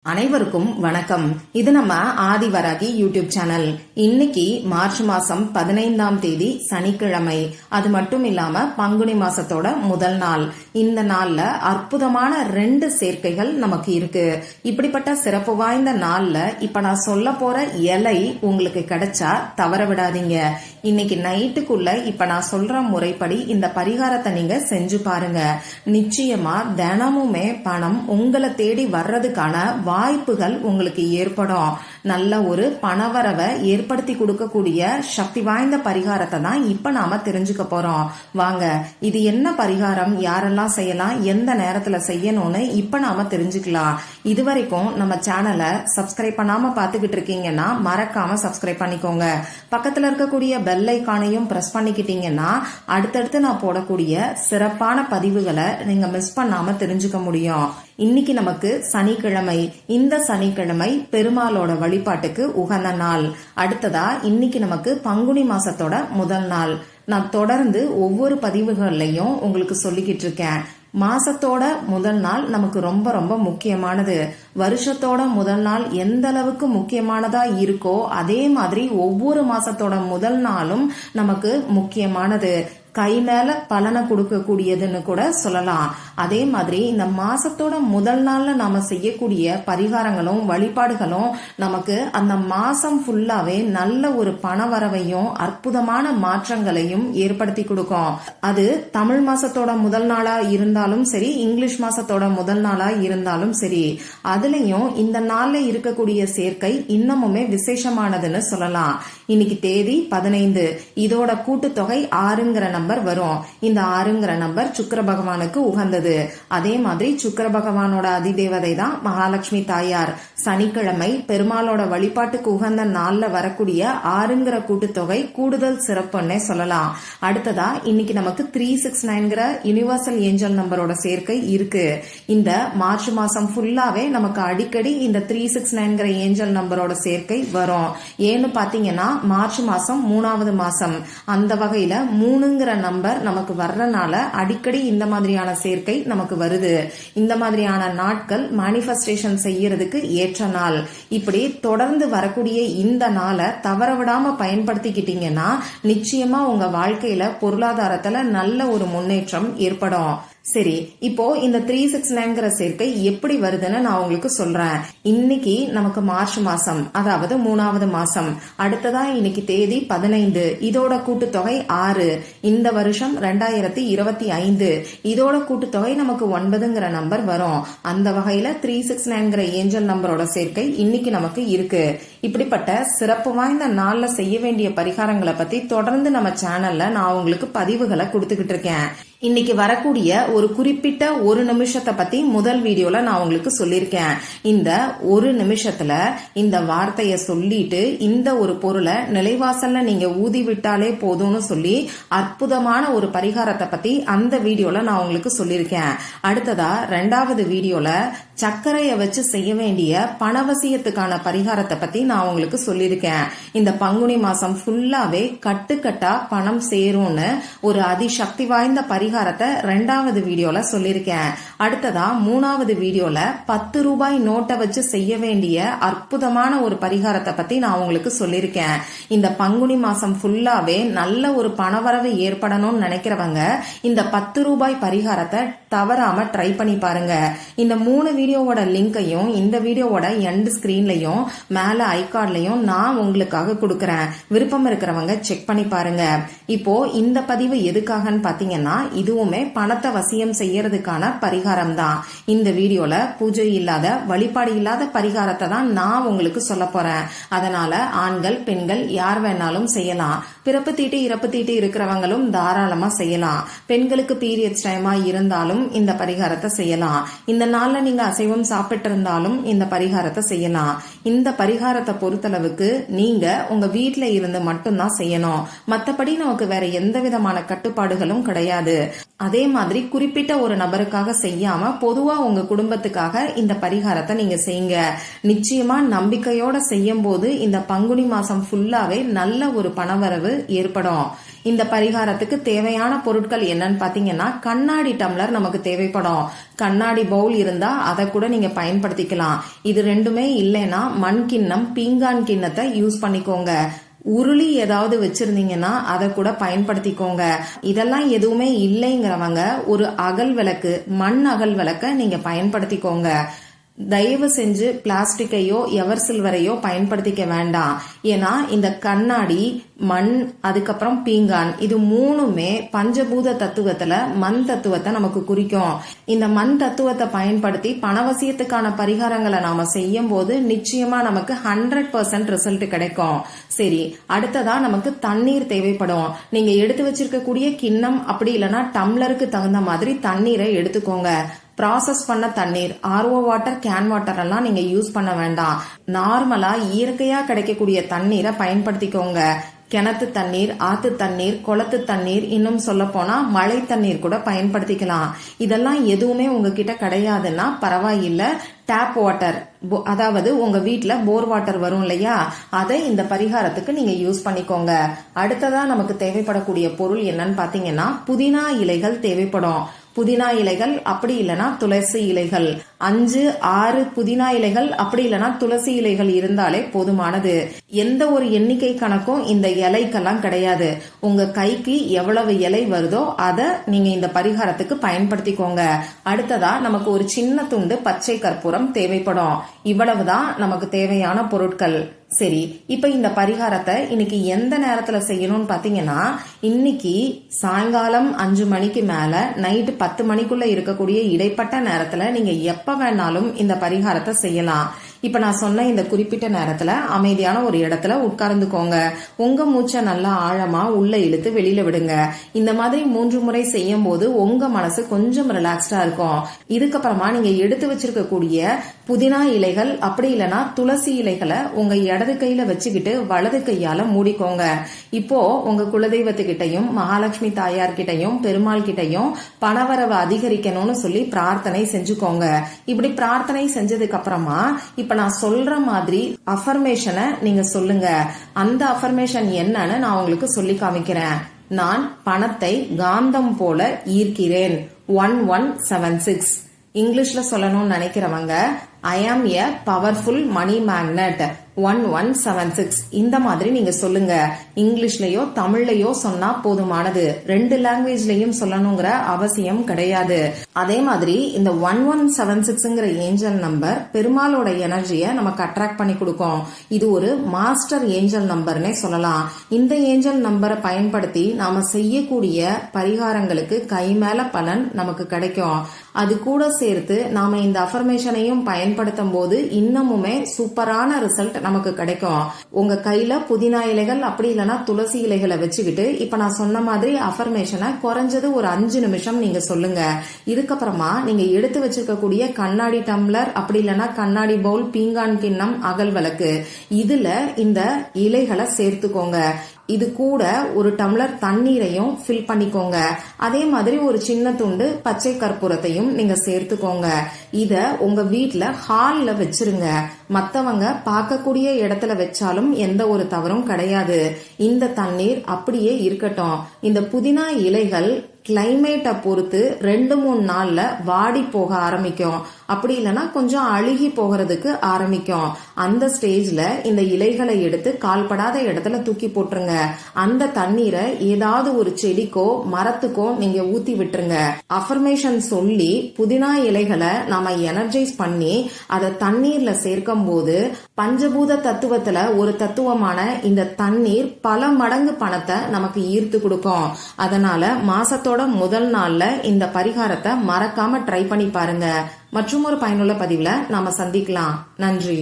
அனைவருக்கும் வணக்கம். இது நம்ம ஆதிவராகி யூடியூப் சேனல். இன்னைக்கு மார்ச் மாசம் 15ஆம் தேதி சனிக்கிழமை. அது மட்டும் இல்லாம பங்குனி மாசத்தோட முதல் நாள். இந்த நாள்ல அற்புதமான 2 சேர்க்கைகள் நமக்கு இருக்கு. இப்படிப்பட்ட சிறப்பு வாய்ந்த நாள்ல இப்ப நான் சொல்ல போற இலை உங்களுக்கு கிடைச்சா தவற விடாதீங்க. இன்னைக்கு நைட்டுக்குள்ள இப்ப நான் சொல்ற முறைப்படி இந்த பரிகாரத்தை நீங்க செஞ்சு பாருங்க. நிச்சயமா தினமுமே பணம் உங்களை தேடி வர்றதுக்கான வாய்ப்புகள் உங்களுக்கு ஏற்படும். நல்ல ஒரு பணவரவை ஏற்படுத்தி கொடுக்கக்கூடிய சக்தி வாய்ந்த பரிகாரத்தை தான் இப்ப நாம தெரிஞ்சுக்க போறோம். வாங்க, இது என்ன பரிகாரம், யாரெல்லாம் செய்யலாம், எந்த நேரத்துல செய்யணும்னு இப்ப நாம தெரிஞ்சுக்கலாம். இதுவரைக்கும் நம்ம சேனலை சப்ஸ்கிரைப் பண்ணாம பாத்துக்கிட்டு இருக்கீங்கன்னா மறக்காம சப்ஸ்கிரைப் பண்ணிக்கோங்க. பக்கத்துல இருக்கக்கூடிய பெல் ஐகானையும் பிரஸ் பண்ணிக்கிட்டீங்கன்னா அடுத்தடுத்து நான் போடக்கூடிய சிறப்பான பதிவுகளை நீங்க மிஸ் பண்ணாம தெரிஞ்சுக்க முடியும். இன்னைக்கு நமக்கு சனிக்கிழமை. இந்த சனிக்கிழமை பெருமாளோட வழிபாட்டுக்கு உகந்த நாள். அடுத்ததா இன்னைக்கு நமக்கு பங்குனி மாசத்தோட முதல் நாள். நான் தொடர்ந்து ஒவ்வொரு பதிவுகள்லையும் உங்களுக்கு சொல்லிக்கிட்டு இருக்கேன். மாசத்தோட முதல் நாள் நமக்கு ரொம்ப ரொம்ப முக்கியமானது. வருஷத்தோட முதல் நாள் எந்த அளவுக்கு முக்கியமானதா இருக்கோ அதே மாதிரி ஒவ்வொரு மாசத்தோட முதல் நாளும் நமக்கு முக்கியமானது. கை மேல பலனை கொடுக்கக்கூடியதுன்னு கூட சொல்லலாம். அதே மாதிரி இந்த மாசத்தோட முதல் நாள்ல நாம செய்யக்கூடிய பரிகாரங்களும் வழிபாடுகளும் நமக்கு அந்த மாசம் ஃபுல்லாவே நல்ல ஒரு பணவரவையும் அற்புதமான மாற்றங்களையும் ஏற்படுத்தி கொடுக்கும். அது தமிழ் மாசத்தோட முதல் நாளா இருந்தாலும் சரி, இங்கிலீஷ் மாசத்தோட முதல் நாளா இருந்தாலும் சரி, அதுலயும் இந்த நாள்ல இருக்கக்கூடிய சேர்க்கை இன்னமுமே விசேஷமானதுன்னு சொல்லலாம். இன்னைக்கு தேதி 15. இதோட கூட்டுத்தொகை 6ங்கிற நம்பர் வரும். இந்த 6ங்கிற நம்பர் சுக்கிர பகவானுக்கு உகந்தது. அதே மாதிரி சுக்கிர பகவானோட அதிதேவதை தான் மகாலட்சுமி தாயார். சனிக்கிழமை பெருமாளோட வழிபாட்டுக்கு உகந்த நாள்ல வரக்கூடிய 6ங்கிற கூட்டுத்தொகை கூடுதல் சிறப்புன்னே சொல்லலாம். அடுத்ததா இன்னைக்கு நமக்கு 369ங்கிற யுனிவர்சல் ஏஞ்சல் நம்பரோட சேர்க்கை இருக்கு. இந்த மார்ச் மாசம் ஃபுல்லாவே நமக்கு அடிக்கடி இந்த 369ங்கிற ஏஞ்சல் நம்பரோட சேர்க்கை வரும். ஏன்னு பாத்தீங்கன்னா மார்ச் மாசம் 3வது மாசம். அந்த வகையில 3ங்கிற நம்பர் நமக்கு வர்றனால அடிக்கடி இந்த மாதிரியான சேர்க்கை நமக்கு வருது. இந்த மாதிரியான நாட்கள் மேனிஃபெஸ்டேஷன் செய்யறதுக்கு ஏற்ற நாள். இப்படி தொடர்ந்து வரக்கூடிய இந்த நாளை தவற விடாம பயன்படுத்திக்கிட்டீங்கன்னா நிச்சயமா உங்க வாழ்க்கையில பொருளாதாரத்துல நல்ல ஒரு முன்னேற்றம் ஏற்படும். சரி, இப்போ இந்த 369ங்கிற சேர்க்கை எப்படி வருதுன்னு நான் உங்களுக்கு சொல்றேன். இன்னைக்கு நமக்கு மார்ச் மாசம், அதாவது 3வது மாசம். அடுத்ததா இன்னைக்கு தேதி 15. இதோட கூட்டுத்தொகை 6. இந்த வருஷம் 2025. இதோட கூட்டுத்தொகை நமக்கு 9ங்கிற நம்பர் வரும். அந்த வகையில 369ங்கிற ஏஞ்சல் நம்பரோட சேர்க்கை இன்னைக்கு நமக்கு இருக்கு. இப்படிப்பட்ட சிறப்பு வாய்ந்த நாள்ல செய்ய வேண்டிய பரிகாரங்களை பத்தி தொடர்ந்து நம்ம சேனல்ல நான் உங்களுக்கு பதிவுகளை கொடுத்துக்கிட்டு இருக்கேன். இன்னைக்கு வரக்கூடிய ஒரு குறிப்பிட்ட ஒரு நிமிஷத்தை பத்தி முதல் வீடியோல நான் உங்களுக்கு சொல்லியிருக்கேன். இந்த ஒரு நிமிஷத்துல இந்த வார்த்தைய சொல்லிட்டு இந்த ஒரு பொருளை நிலைவாசல்ல நீங்க ஊதி விட்டாலே போதும்னு சொல்லி அற்புதமான ஒரு பரிகாரத்தை பத்தி அந்த வீடியோல நான் உங்களுக்கு சொல்லியிருக்கேன். அடுத்ததா 2வது வீடியோல சர்க்கரைய வச்சு செய்ய வேண்டிய பணவசியத்துக்கான பரிகாரத்தை பத்தி நான் உங்களுக்கு சொல்லியிருக்கேன். இந்த பங்குனி மாசம் ஃபுல்லாவே கட்டுக்கட்டா பணம் சேரும்னு ஒரு அதிசக்தி வாய்ந்த பரிகாரத்தை 2வது வீடியோல சொல்லியிருக்கேன். அடுத்ததா 3வது வீடியோல 10 ரூபாய் நோட்டை வச்சு செய்ய வேண்டிய அற்புதமான ஒரு பரிகாரத்தை பத்தி நான் உங்களுக்கு சொல்லியிருக்கேன். இந்த பங்குனி மாசம் ஃபுல்லாவே நல்ல ஒரு பணவரவு ஏற்படணும்னு நினைக்கிறவங்க இந்த 10 ரூபாய் பரிகாரத்தை தவறாம ட்ரை பண்ணி பாருங்க. இந்த 3 வீடியோவோட லிங்கையும் இந்த வீடியோவோட எண்ட் ஸ்கிரீன்லயும் மேல ஐகார்ட்லயும் நான் உங்களுக்காக கொடுக்கறேன். விருப்பம் இருக்கிறவங்க செக் பண்ணி பாருங்க. இப்போ இந்த பதிவு எதுக்காகன்னு பாத்தீங்கன்னா இதுவுமே பணத்தை வசியம் செய்யறதுக்கான பரிகாரம் தான். இந்த வீடியோல பூஜை இல்லாத, வழிபாடு இல்லாத பரிகாரத்தை தான் நான் உங்களுக்கு சொல்ல போறேன். அதனால ஆண்கள் பெண்கள் யார் வேணாலும் செய்யலாம். பிறப்பு தீட்டு இறப்பு தீட்டு இருக்கிறவங்களும் தாராளமா செய்யலாம். பெண்களுக்கு பீரியட்ஸ் டைமா இருந்தாலும் இந்த பரிகாரத்தை செய்யலாம். இந்த நாள்ல நீங்க அசைவம் சாப்பிட்டு இருந்தாலும் இந்த பரிகாரத்தை செய்யலாம். இந்த பரிகாரத்தை பொறுத்தளவுக்கு நீங்க உங்க வீட்டுல இருந்து மட்டும்தான் செய்யணும். மத்தபடி நமக்கு வேற எந்த விதமான கட்டுப்பாடுகளும் கிடையாது. அதே மாதிரி குறிப்பிட்ட ஒரு நபருக்காக செய்யாம பொதுவா உங்க குடும்பத்துக்காக இந்த பரிகாரத்தை நீங்க செய்யுங்க. நிச்சயமா நம்பிக்கையோட செய்யும் போது இந்த பங்குனி மாசம் ஃபுல்லாவே நல்ல ஒரு பணவரவு ஏற்படும். இந்த பரிகாரத்துக்கு தேவையான பொருட்கள் என்னன்னு பாத்தீங்கன்னா கண்ணாடி டம்ளர் நமக்கு தேவைப்படும். கண்ணாடி பவுல் இருந்தா அதை கூட நீங்க பயன்படுத்திக்கலாம். இது ரெண்டுமே இல்லைன்னா மண் கிண்ணம், பீங்கான் கிண்ணத்தை யூஸ் பண்ணிக்கோங்க. உருளி ஏதாவது வச்சிருந்தீங்கன்னா அதை கூட பயன்படுத்திக்கோங்க. இதெல்லாம் எதுவுமே இல்லைங்கிறவங்க ஒரு அகல் விளக்கு, மண் அகல் விளக்க நீங்க பயன்படுத்திக்கோங்க. தயவு செஞ்சு பிளாஸ்டிக்கையோ எவர் சில்வரையோ பயன்படுத்திக்க வேண்டாம். ஏன்னா இந்த கண்ணாடி, மண், அதுக்கப்புறம் பீங்கான், இது மூணுமே பஞ்சபூத தத்துவத்துல மண் தத்துவத்தை நமக்கு குறிக்கும். இந்த மண் தத்துவத்தை பயன்படுத்தி பணவசியத்துக்கான பரிகாரங்களை நாம செய்யும் போது நிச்சயமா நமக்கு 100% ரிசல்ட் கிடைக்கும். சரி, அடுத்ததா நமக்கு தண்ணீர் தேவைப்படும். நீங்க எடுத்து வச்சிருக்கக்கூடிய கிண்ணம் அப்படி இல்லைன்னா டம்ளருக்கு தகுந்த மாதிரி தண்ணீரை எடுத்துக்கோங்க. ப்ராசஸ் பண்ண தண்ணீர், RO வாட்டர், கேன் வாட்டர் எல்லாம் நீங்க யூஸ் பண்ண வேண்டாம். நார்மலா இயற்கையா கிடைக்கக்கூடிய தண்ணீரை பயன்படுத்திக்கோங்க. கிணத்து தண்ணீர், ஆத்து தண்ணீர், குளத்து தண்ணீர், இன்னும் சொல்ல போனா மழை தண்ணீர் கூட பயன்படுத்திக்கலாம். இதெல்லாம் எதுவுமே உங்ககிட்ட கிடையாதுன்னா பரவாயில்ல, டேப் வாட்டர், அதாவது உங்க வீட்டுல போர் வாட்டர் வரும் இல்லையா, அதை இந்த பரிகாரத்துக்கு நீங்க யூஸ் பண்ணிக்கோங்க. அடுத்ததா நமக்கு தேவைப்படக்கூடிய பொருள் என்னன்னு பாத்தீங்கன்னா புதினா இலைகள் தேவைப்படும். புதினா இலைகள் அப்படி இல்லைன்னா துளசி இலைகள், 5-6 புதினா இலைகள் அப்படி இல்லைன்னா துளசி இலைகள் இருந்தாலே போதுமானது. எந்த ஒரு எண்ணிக்கை கணக்கும் இந்த இலைக்கெல்லாம் கிடையாது. உங்க கைக்கு எவ்வளவு இலை வருதோ அதை நீங்க இந்த பரிகாரத்துக்கு பயன்படுத்திக்கோங்க. அடுத்ததா நமக்கு ஒரு சின்ன துண்டு பச்சை கற்பூரம் தேவைப்படும். இவ்வளவுதான் நமக்கு தேவையான பொருட்கள். சரி, இப்ப இந்த பரிகாரத்தை இன்னைக்கு எந்த நேரத்துல செய்யணும்னு பாத்தீங்கன்னா, இன்னைக்கு சாயங்காலம் 5 மணிக்கு மேல நைட்டு 10 மணிக்குள்ள இருக்கக்கூடிய இடைப்பட்ட நேரத்துல நீங்க எப்ப வேணாலும் இந்த பரிகாரத்தை செய்யலாம். இப்ப நான் சொன்ன இந்த குறிப்பிட்ட நேரத்துல அமைதியான ஒரு இடத்துல உட்கார்ந்துக்கோங்க. உங்க மூச்சை நல்லா ஆழமா உள்ள இழுத்து வெளியில விடுங்க. இந்த மாதிரி 3 முறை செய்யும் போது உங்க மனசு கொஞ்சம் ரிலாக்ஸ்டா இருக்கும். இதுக்கப்புறமா நீங்க எடுத்து வச்சிருக்கக்கூடிய புதினா இலைகள் அப்படி இல்லைன்னா துளசி இலைகளை உங்க இடது கையில வச்சுக்கிட்டு வலது கையால மூடிக்கோங்க. இப்போ உங்க குலதெய்வத்துக்கிட்டையும் மகாலட்சுமி தாயார் கிட்டையும் பெருமாள் கிட்டையும் பணவரவு அதிகரிக்கணும்னு சொல்லி பிரார்த்தனை செஞ்சுக்கோங்க. இப்படி பிரார்த்தனை செஞ்சதுக்கு அப்புறமா இப்ப நான் சொல்ற மாதிரி அஃபர்மேஷனை நீங்க சொல்லுங்க. அந்த அஃபர்மேஷன் என்னன்னு நான் உங்களுக்கு சொல்லி காமிக்கிறேன். நான் பணத்தை காந்தம் போல ஈர்க்கிறேன். 1176. இங்கிலீஷ்ல சொல்லணும்னு நினைக்கிறவங்க I am a powerful money magnet. 1176. இந்த மாதிரி நீங்க சொல்லுங்க. இங்கிலீஷ்லயோ தமிழ்லயோ சொன்னா போதுமானது. 2 லாங்குவேஜ்லயும் சொல்லணுங்கிற அவசியம் கிடையாது. அதே மாதிரி இந்த 1176ங்கிற ஏஞ்சல் நம்பர் பெருமாளோட எனர்ஜியை நமக்கு அட்ராக்ட் பண்ணி கொடுக்கும். இது ஒரு மாஸ்டர் ஏஞ்சல் நம்பர்னே சொல்லலாம். இந்த ஏஞ்சல் நம்பரை பயன்படுத்தி நாம செய்யக்கூடிய பரிகாரங்களுக்கு கை மேல பலன் நமக்கு கிடைக்கும். அது கூட சேர்த்து நாம இந்த அஃபர்மேஷனையும் பயன்படுத்தும் போது இன்னமுமே சூப்பரான ரிசல்ட் நமக்கு கிடைக்கும். உங்க கையில புதினா இலைகள் அப்படி இல்லைன்னா துளசி இலைகளை வச்சுக்கிட்டு இப்ப நான் சொன்ன மாதிரி அஃபர்மேஷனை குறைஞ்சது ஒரு 5 நிமிஷம் நீங்க சொல்லுங்க. இதுக்கப்புறமா நீங்க எடுத்து வச்சிருக்கக்கூடிய கண்ணாடி டம்ளர் அப்படி இல்லைன்னா கண்ணாடி பவுல், பீங்கான் கிண்ணம், அகல் விளக்கு, இதுல இந்த இலைகளை சேர்த்துக்கோங்க. இது கூட ஒரு டம்ளர் தண்ணீரையும் ஃபில் பண்ணிக்கோங்க. அதே மாதிரி ஒரு சின்ன துண்டு பச்சை கற்பூரத்தையும் நீங்க சேர்த்துக்கோங்க. இத உங்க வீட்டுல ஹால்ல வச்சிருங்க. மத்தவங்க பார்க்கக்கூடிய இடத்துல வச்சாலும் எந்த ஒரு தவறும் கிடையாது. இந்த தண்ணீர் அப்படியே இருக்கட்டும். இந்த புதினா இலைகள் கிளைமேட்டை பொறுத்து 2-3 நாள்ல வாடி போக ஆரம்பிக்கும். அப்படி இல்லைன்னா கொஞ்சம் அழுகி போகிறதுக்கு ஆரம்பிக்கும். அந்த ஸ்டேஜ்ல இந்த இலைகளை எடுத்து கால்படாத இடத்துல தூக்கி போட்டுருங்க. அந்த தண்ணீரை ஏதாவது ஒரு செடிக்கோ மரத்துக்கோ நீங்க ஊத்தி விட்டுருங்க. அஃபர்மேஷன் சொல்லி புதினா இலைகளை நாம எனர்ஜைஸ் பண்ணி அதை தண்ணீர்ல சேர்க்கும் போது பஞ்சபூத தத்துவத்துல ஒரு தத்துவமான இந்த தண்ணீர் பல மடங்கு பணத்தை நமக்கு ஈர்த்து கொடுக்கும். அதனால மாசத்தோட முதல் நாள்ல இந்த பரிகாரத்தை மறக்காம ட்ரை பண்ணி பாருங்க. மற்றும் ஒரு பயனுள்ள பதிவுல நாம சந்திக்கலாம். நன்றி.